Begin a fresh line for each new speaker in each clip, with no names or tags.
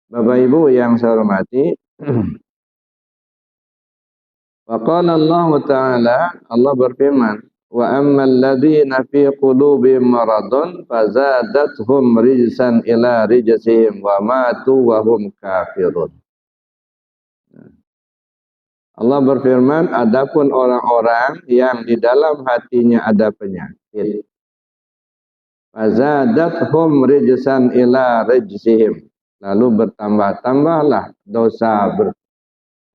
Bapak Ibu yang saya hormati, wa qala Allah Ta'ala, Allah berfirman, wa ammal ladzina fi qulubihim maradun fazadathum rijsan ila rijsihim wa matu wa hum kafirun. Allah berfirman, adapun orang-orang yang di dalam hatinya ada penyakit, fazadathum rijsan ila rijsihim, lalu bertambah-tambahlah dosa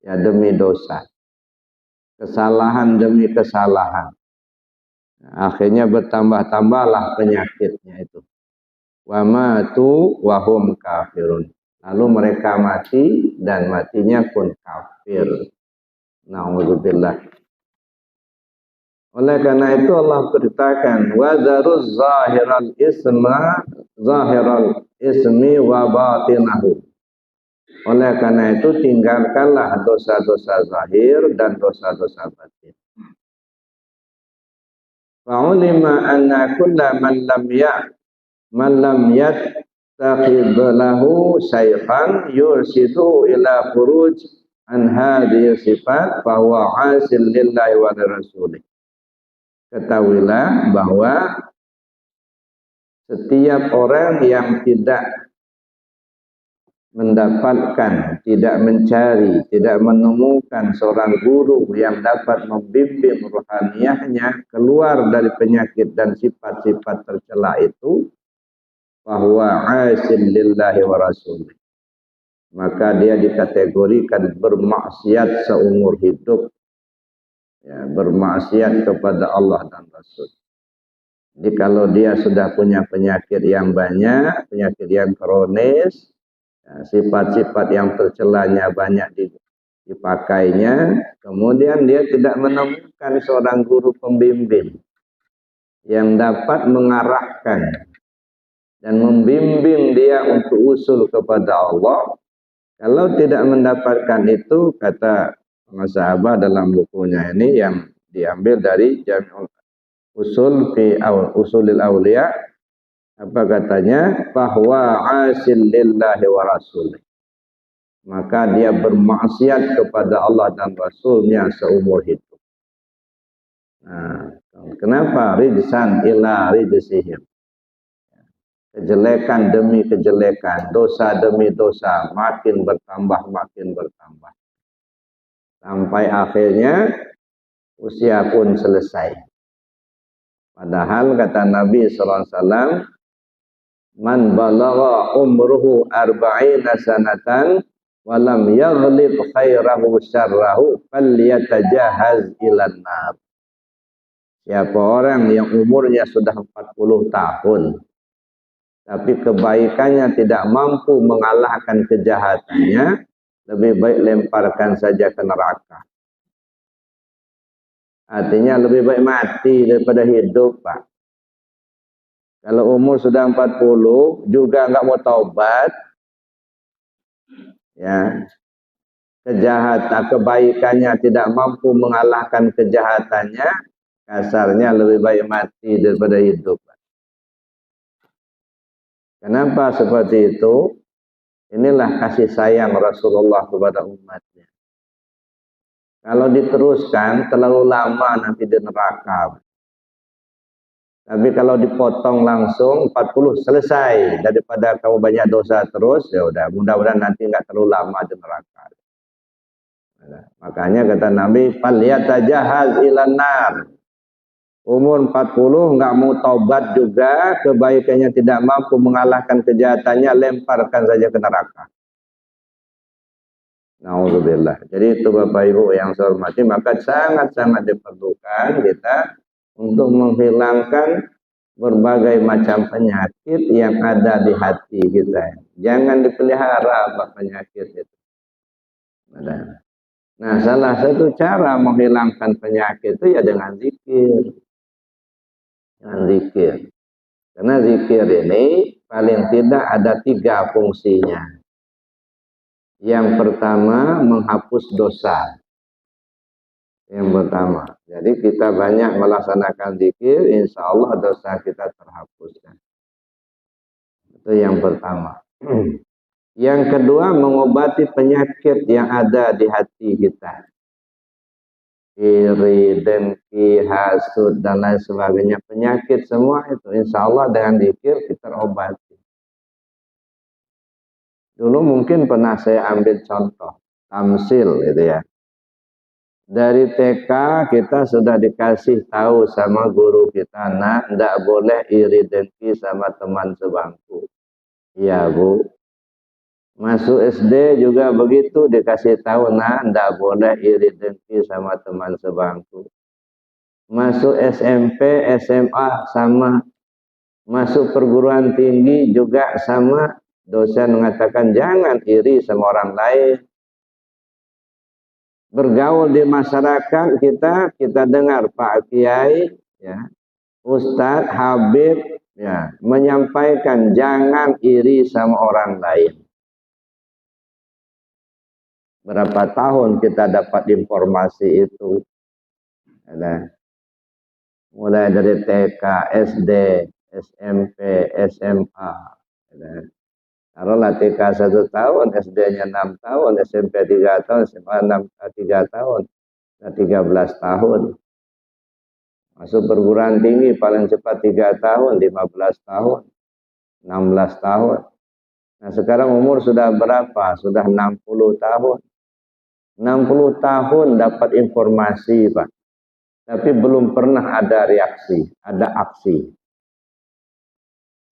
demi dosa, kesalahan demi kesalahan. Akhirnya bertambah-tambahlah penyakitnya itu. Wa matu wa hum kafirun. Lalu mereka mati dan matinya pun kafir. Na'udzubillah. Oleh karena itu Allah beritakan, wa dzaruz zahiral ismi wa batinahu. Oleh karena itu tinggalkanlah dosa-dosa zahir dan dosa-dosa batin. Fa'ulima anna kulla man lam yattakhidh lahu syaitan yursidu ila khuruj an hadhihi sifat fa huwa 'asil lillahi wa rasulih. Ketahuilah bahwa setiap orang yang tidak mendapatkan, tidak mencari, tidak menemukan seorang guru yang dapat membimbing rohaniahnya keluar dari penyakit dan sifat-sifat tercela itu, bahwa asil lillahi wa rasulih, maka dia dikategorikan bermaksiat seumur hidup, ya, bermaksiat kepada Allah dan Rasul. Jadi kalau dia sudah punya penyakit yang banyak, penyakit yang kronis, sifat-sifat yang tercelanya banyak dipakainya, kemudian dia tidak menemukan seorang guru pembimbing yang dapat mengarahkan dan membimbing dia untuk usul kepada Allah. Kalau tidak mendapatkan itu, kata sahabat dalam bukunya ini yang diambil dari Jami'ul Usul fi Usulil Auliya, apa katanya? Bahwa asil lillahi wa rasulih, maka dia bermaksiat kepada Allah dan Rasulnya seumur hidup. Nah, kenapa? Rijsan ila rijsihim, kejelekan demi kejelekan, dosa demi dosa, makin bertambah, sampai akhirnya usia pun selesai. Padahal kata Nabi SAW, man balagha umruhu arba'ina sanatan walam yaghlib khairahu syarrahu falyatajahaz ilan nar. Siapa orang yang umurnya sudah 40 tahun tapi kebaikannya tidak mampu mengalahkan kejahatannya, lebih baik lemparkan saja ke neraka. Artinya lebih baik mati daripada hidup, Pak. Kalau umur sudah 40 juga enggak mau taubat, ya, kejahatan, kebaikannya tidak mampu mengalahkan kejahatannya, kasarnya lebih baik mati daripada hidup. Kenapa seperti itu? Inilah kasih sayang Rasulullah kepada umatnya. Kalau diteruskan terlalu lama nanti di neraka. Tapi kalau dipotong langsung 40 selesai, daripada kamu banyak dosa terus, ya udah, mudah-mudahan nanti enggak terlalu lama di neraka. Nah, makanya kata Nabi, falyatajahaz ilan nar. Umur 40 enggak mau taubat juga, kebaikannya tidak mampu mengalahkan kejahatannya, lemparkan saja ke neraka. Na'udzubillah. Jadi itu Bapak Ibu yang saya hormati, maka sangat-sangat diperlukan kita untuk menghilangkan berbagai macam penyakit yang ada di hati kita. Jangan dipelihara penyakit itu. Nah, salah satu cara menghilangkan penyakit itu ya dengan zikir. Dengan zikir. Karena zikir ini paling tidak ada 3 fungsinya. Yang pertama, menghapus dosa. Yang pertama. Jadi kita banyak melaksanakan zikir, insya Allah dosa kita terhapuskan. Itu yang pertama. Yang kedua, mengobati penyakit yang ada di hati kita. Iri, dengki, hasud, dan lain sebagainya. Penyakit semua itu, insya Allah dengan zikir kita obati. Dulu mungkin pernah saya ambil contoh, tamsil gitu ya. Dari TK kita sudah dikasih tahu sama guru kita, nak, tidak boleh iri dengki sama teman sebangku. Iya Bu. Masuk SD juga begitu, dikasih tahu, nak, tidak boleh iri dengki sama teman sebangku. Masuk SMP, SMA sama. Masuk perguruan tinggi juga sama. Dosen mengatakan jangan iri sama orang lain. Bergaul di masyarakat kita dengar Pak Kiai, ya, Ustadz, Habib, ya, menyampaikan jangan iri sama orang lain. Berapa tahun kita dapat informasi itu? Ada. Mulai dari TK, SD, SMP, SMA. Ada. Taruhlah TK 1 tahun, SD-nya 6 tahun, SMP 3 tahun, SMA 3 tahun, 13 tahun. Masuk perguruan tinggi paling cepat 3 tahun, 15 tahun, 16 tahun. Nah sekarang umur sudah berapa? Sudah 60 tahun. 60 tahun dapat informasi Pak. Tapi belum pernah ada reaksi, ada aksi.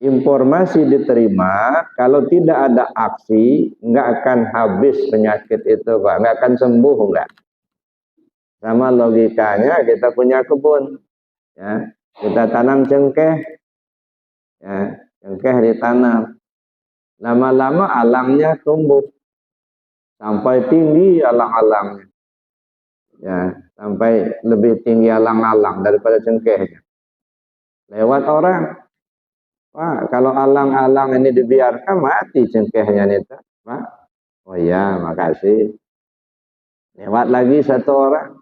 Informasi diterima, kalau tidak ada aksi, nggak akan habis penyakit itu Pak, nggak akan sembuh nggak. Sama logikanya kita punya kebun, ya, kita tanam cengkeh, ya, cengkeh ditanam, lama-lama alangnya tumbuh, sampai tinggi alang-alangnya, ya, sampai lebih tinggi alang-alang daripada cengkehnya. Lewat orang. Pak, kalau alang-alang ini dibiarkan mati cengkehnya nih, Pak. Oh iya, makasih. Lewat lagi satu orang.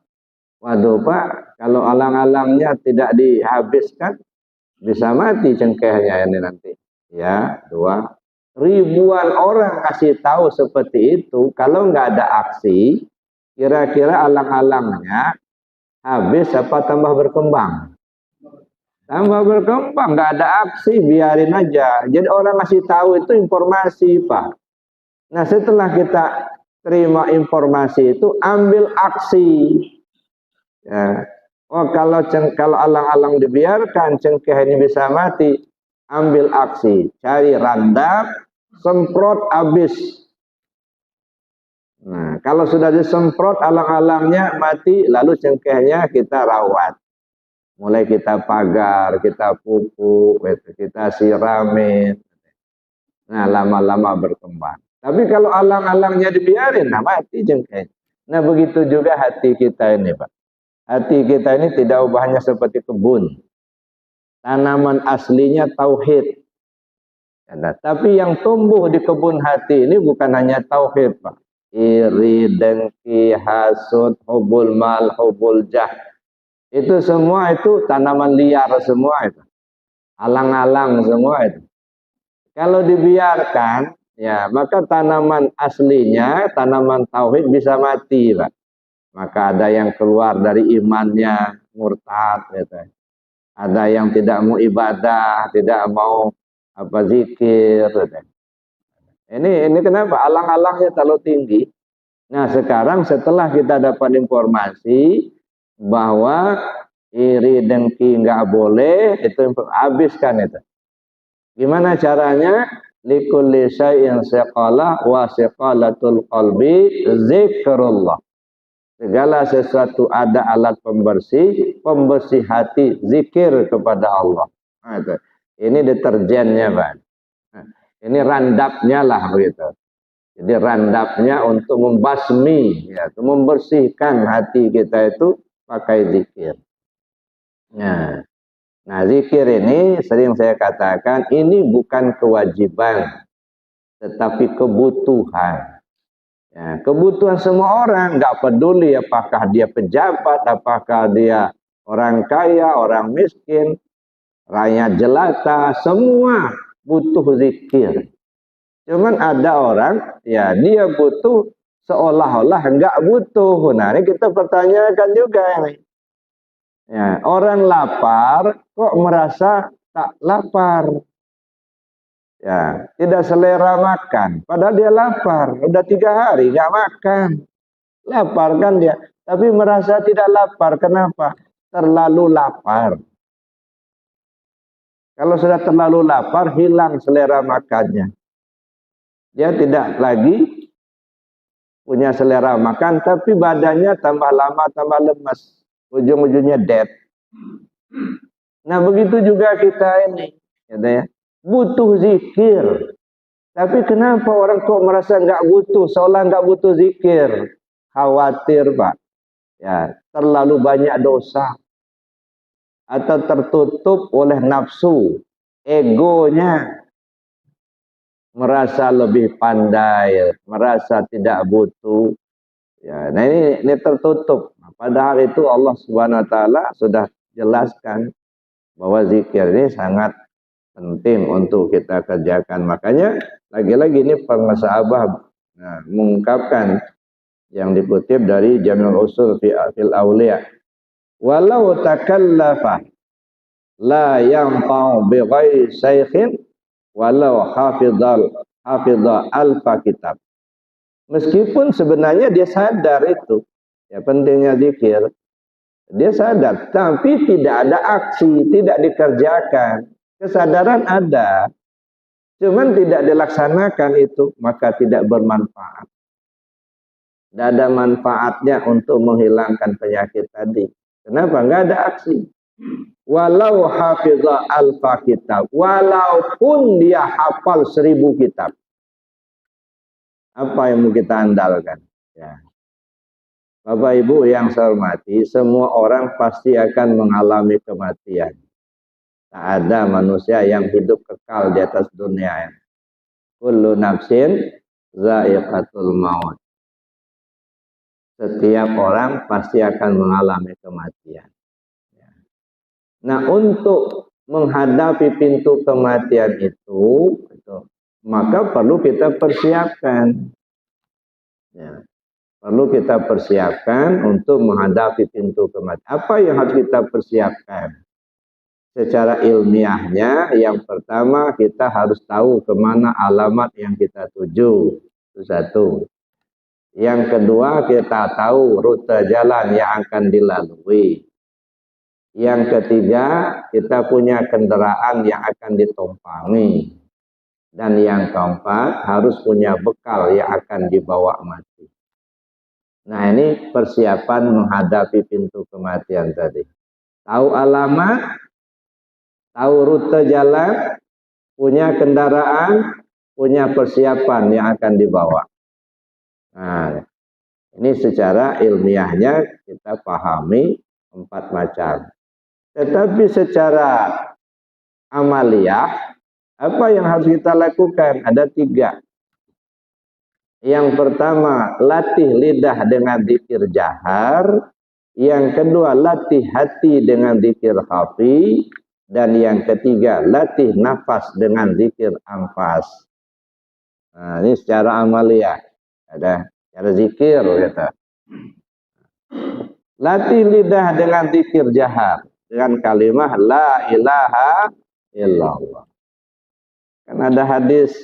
Waduh Pak, kalau alang-alangnya tidak dihabiskan, bisa mati cengkehnya ini nanti. Ya, 2. Ribuan orang kasih tahu seperti itu. Kalau nggak ada aksi, kira-kira alang-alangnya habis apa tambah berkembang? Tambah berkembang, nggak ada aksi, biarin aja. Jadi orang ngasih tahu itu informasi, Pak. Nah setelah kita terima informasi itu, ambil aksi. Ya. Oh kalau alang-alang dibiarkan, cengkeh ini bisa mati. Ambil aksi, cari randap, semprot habis. Nah kalau sudah disemprot alang-alangnya mati, lalu cengkehnya kita rawat. Mulai kita pagar, kita pupuk, kita siramin. Nah, lama-lama berkembang. Tapi kalau alang-alangnya dibiarin, nah mati cengkeh. Nah, begitu juga hati kita ini, Pak. Hati kita ini tidak ubahnya seperti kebun. Tanaman aslinya tauhid. Nah, tapi yang tumbuh di kebun hati ini bukan hanya tauhid, Pak. Iri, dengki, hasud, hubul mal, hubul jah. Itu semua itu tanaman liar semua itu. Alang-alang semua itu. Kalau dibiarkan, ya maka tanaman aslinya, tanaman tauhid bisa mati, Pak. Maka ada yang keluar dari imannya, murtad gitu. Ada yang tidak mau ibadah, tidak mau zikir gitu. Ini kenapa? Alang-alangnya terlalu tinggi. Nah, sekarang setelah kita dapat informasi bahwa iri dengki nggak boleh, itu habiskan itu. Gimana caranya? Likulli syai'in siqalah wa siqalatul qalbi zikrullah. Segala sesuatu ada alat pembersih, pembersih hati, zikir kepada Allah. Nah, itu. Ini deterjennya, Pak. Nah, ini randapnya lah begitu. Jadi randapnya untuk membasmi, ya, untuk membersihkan hati kita itu pakai zikir. Nah, zikir ini sering saya katakan ini bukan kewajiban, tetapi kebutuhan. Ya, kebutuhan semua orang, nggak peduli apakah dia pejabat, apakah dia orang kaya, orang miskin, rakyat jelata, semua butuh zikir. Cuman ada orang, ya dia butuh seolah-olah enggak butuh. Nah, ini kita pertanyakan juga ini. Ya, orang lapar kok merasa tak lapar. Ya, tidak selera makan. Padahal dia lapar. Udah 3 hari nggak makan. Lapar kan dia. Tapi merasa tidak lapar. Kenapa? Terlalu lapar. Kalau sudah terlalu lapar, hilang selera makannya. Dia tidak lagi punya selera makan, tapi badannya tambah lama tambah lemas. Ujung-ujungnya dead. Nah, begitu juga kita ini. Ya, butuh zikir. Tapi kenapa orang kok merasa nggak butuh, seolah nggak butuh zikir? Khawatir, Pak. Ya, terlalu banyak dosa. Atau tertutup oleh nafsu. Egonya. Merasa lebih pandai, merasa tidak butuh. Ya, nah ini tertutup. Padahal itu Allah Subhanahu wa taala sudah jelaskan bahwa zikir ini sangat penting untuk kita kerjakan. Makanya lagi-lagi ini para sahabat mengungkapkan yang dikutip dari Jami'ul Usul fil Awliya. Walau takallafa la yanfa'u bi ghairi syaikhin walau hafidha alfa kitab. Meskipun sebenarnya dia sadar itu ya pentingnya zikir. Dia sadar, tapi tidak ada aksi, tidak dikerjakan. Kesadaran ada, cuman tidak dilaksanakan itu, maka tidak bermanfaat. Tidak ada manfaatnya untuk menghilangkan penyakit tadi. Kenapa? Enggak ada aksi. Walau hafizah alfa kitab, walaupun dia hafal 1000 kitab. Apa yang mau kita andalkan? Ya. Bapak Ibu yang saya hormati, semua orang pasti akan mengalami kematian. Tak ada manusia yang hidup kekal di atas dunia. Kullu nafsin za'iqatul maut. Setiap orang pasti akan mengalami kematian. Nah, untuk menghadapi pintu kematian itu maka perlu kita persiapkan. Ya. Perlu kita persiapkan untuk menghadapi pintu kematian. Apa yang harus kita persiapkan? Secara ilmiahnya, yang pertama kita harus tahu kemana alamat yang kita tuju. Itu satu. Yang kedua, kita tahu rute jalan yang akan dilalui. Yang ketiga, kita punya kendaraan yang akan ditumpangi. Dan yang keempat, harus punya bekal yang akan dibawa mati. Nah, ini persiapan menghadapi pintu kematian tadi. Tahu alamat, tahu rute jalan, punya kendaraan, punya persiapan yang akan dibawa. Nah, ini secara ilmiahnya kita pahami 4 macam. Tetapi secara amaliyah, apa yang harus kita lakukan? Ada 3. Yang pertama, latih lidah dengan zikir jahar. Yang kedua, latih hati dengan zikir khafi. Dan yang ketiga, latih nafas dengan zikir anfas. Nah, ini secara amalia. Ada cara zikir kata. Latih lidah dengan zikir jahar. Dengan kalimah la ilaha illallah. Kan ada hadis,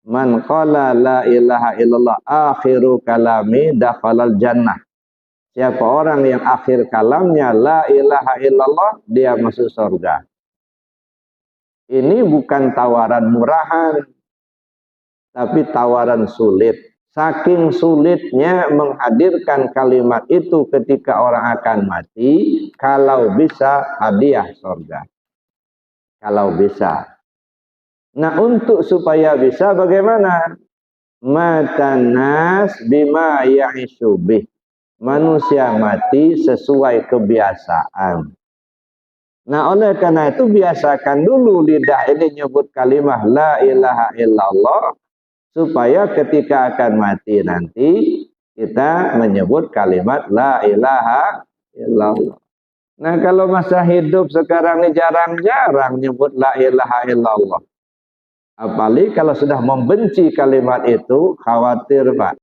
man qala la ilaha illallah akhiru kalami dakhalal jannah. Siapa orang yang akhir kalamnya la ilaha illallah, dia masuk surga. Ini bukan tawaran murahan, tapi tawaran sulit. Saking sulitnya menghadirkan kalimat itu ketika orang akan mati, kalau bisa hadiah surga. Kalau bisa. Nah, untuk supaya bisa bagaimana? Matanas bima ya'ishu bih. Manusia mati sesuai kebiasaan. Nah, oleh karena itu biasakan dulu lidah ini nyebut kalimah la ilaha illallah, supaya ketika akan mati nanti kita menyebut kalimat la ilaha illallah. Nah, kalau masa hidup sekarang ini jarang-jarang nyebut la ilaha illallah. Apalagi kalau sudah membenci kalimat itu, khawatir Pak.